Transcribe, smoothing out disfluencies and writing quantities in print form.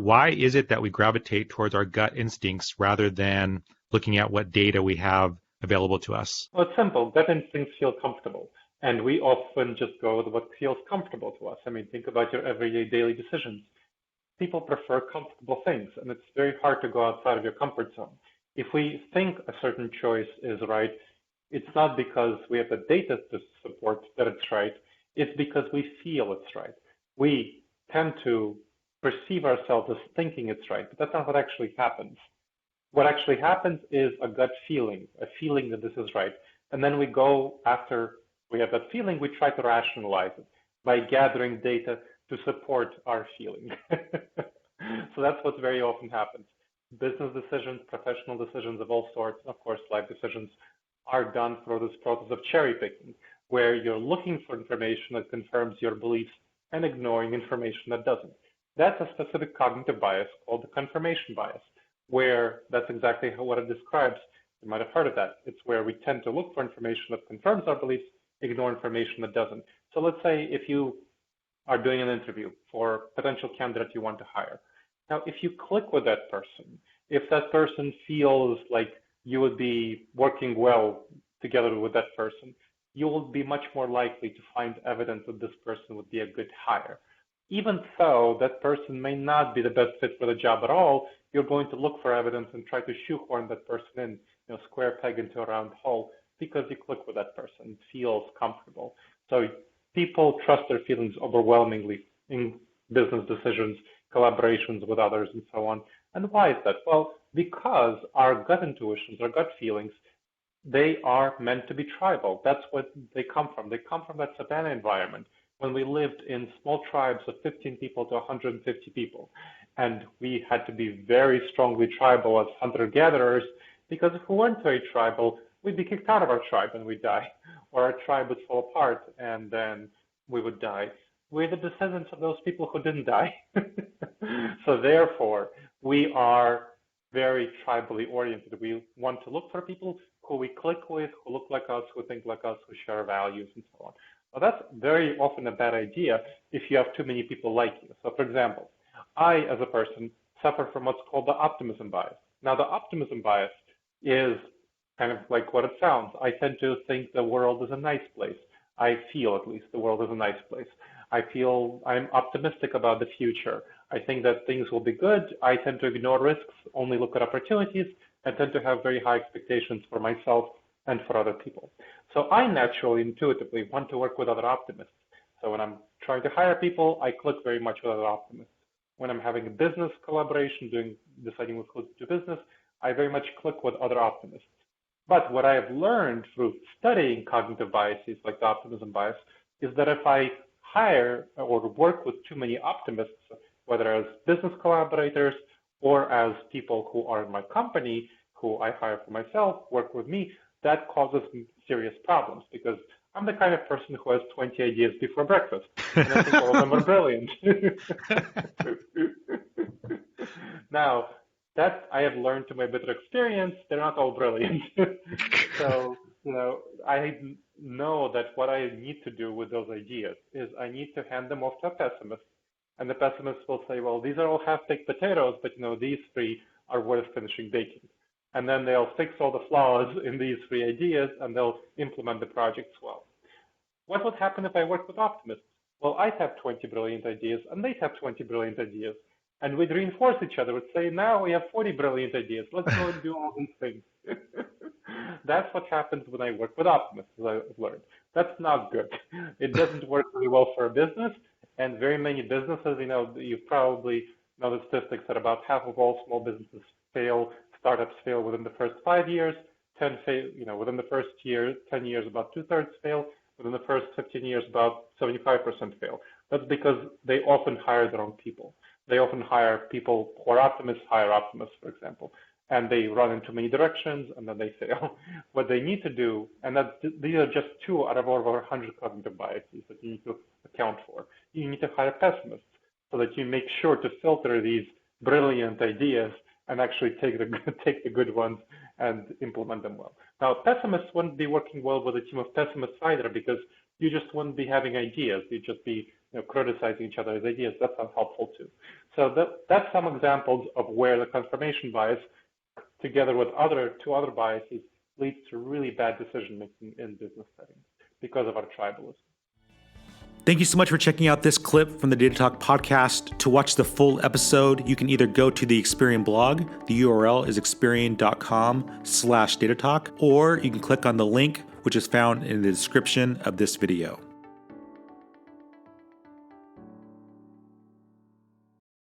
why is it that we gravitate towards our gut instincts rather than looking at what data we have available to us? Well, it's simple. Gut instincts feel comfortable. And we often just go with what feels comfortable to us. I mean, think about your everyday daily decisions. People prefer comfortable things, and it's very hard to go outside of your comfort zone. If we think a certain choice is right, it's not because we have the data to support that it's right. It's because we feel it's right. We tend to perceive ourselves as thinking it's right, but that's not what actually happens. What actually happens is a gut feeling, a feeling that this is right. And then we go after we have that feeling, we try to rationalize it by gathering data to support our feeling. So that's what very often happens. Business decisions, professional decisions of all sorts, and of course, life decisions are done through this process of cherry picking, where you're looking for information that confirms your beliefs and ignoring information that doesn't. That's a specific cognitive bias called the confirmation bias, where that's exactly what it describes. You might have heard of that. It's where we tend to look for information that confirms our beliefs, ignore information that doesn't. So let's say if you are doing an interview for a potential candidate you want to hire. Now, if you click with that person, if that person feels like you would be working well together with that person, you will be much more likely to find evidence that this person would be a good hire. Even though that person may not be the best fit for the job at all, you're going to look for evidence and try to shoehorn that person in, square peg into a round hole, because you click with that person, it feels comfortable. So people trust their feelings overwhelmingly in business decisions, collaborations with others, and so on. And why is that? Well, because our gut intuitions, our gut feelings, they are meant to be tribal. That's what they come from. They come from that savanna environment when we lived in small tribes of 15 people to 150 people. And we had to be very strongly tribal as hunter-gatherers, because if we weren't very tribal, we'd be kicked out of our tribe and we'd die, or our tribe would fall apart and then we would die. We're the descendants of those people who didn't die. So therefore, we are very tribally oriented. We want to look for people who we click with, who look like us, who think like us, who share our values, and so on. Well, that's very often a bad idea if you have too many people like you. So for example, I, as a person, suffer from what's called the optimism bias. Now, the optimism bias is kind of like what it sounds. I tend to think the world is a nice place. I feel, at least, the world is a nice place. I feel I'm optimistic about the future. I think that things will be good. I tend to ignore risks, only look at opportunities, and tend to have very high expectations for myself and for other people. So I naturally, intuitively want to work with other optimists. So when I'm trying to hire people, I click very much with other optimists. When I'm having a business collaboration, deciding with who to do business, I very much click with other optimists. But what I have learned through studying cognitive biases like the optimism bias is that if I hire or work with too many optimists, whether as business collaborators or as people who are in my company, who I hire for myself, work with me, that causes me serious problems, because I'm the kind of person who has 20 ideas before breakfast, and I think all of them are brilliant. Now, that I have learned to my bitter experience, they're not all brilliant. So, I know that what I need to do with those ideas is I need to hand them off to a pessimist, and the pessimist will say, well, these are all half-baked potatoes, but these three are worth finishing baking. And then they'll fix all the flaws in these three ideas, and they'll implement the projects well. What would happen if I worked with optimists? Well, I'd have 20 brilliant ideas, and they'd have 20 brilliant ideas. And we'd reinforce each other. We'd say, now we have 40 brilliant ideas. Let's go and do all these things. That's what happens when I work with optimists, as I've learned. That's not good. It doesn't work really well for a business. And very many businesses, you probably know the statistics that about half of all small businesses fail. Startups fail within the first 5 years. 10 fail, within the first year, 10 years, about 2/3 fail. Within the first 15 years, about 75% fail. That's because they often hire the wrong people. They often hire people who are optimists, hire optimists, for example, and they run in too many directions, and then they fail. What they need to do, and these are just 2 out of over 100 cognitive biases that you need to account for. You need to hire pessimists so that you make sure to filter these brilliant ideas and actually take the good ones and implement them well. Now, pessimists wouldn't be working well with a team of pessimists either, because you just wouldn't be having ideas. You'd just be criticizing each other's ideas. That's unhelpful too. So that's some examples of where the confirmation bias, together with two other biases, leads to really bad decision making in business settings because of our tribalism. Thank you so much for checking out this clip from the Data Talk podcast. To watch the full episode, you can either go to the Experian blog. The URL is experian.com/datatalk, or you can click on the link, which is found in the description of this video.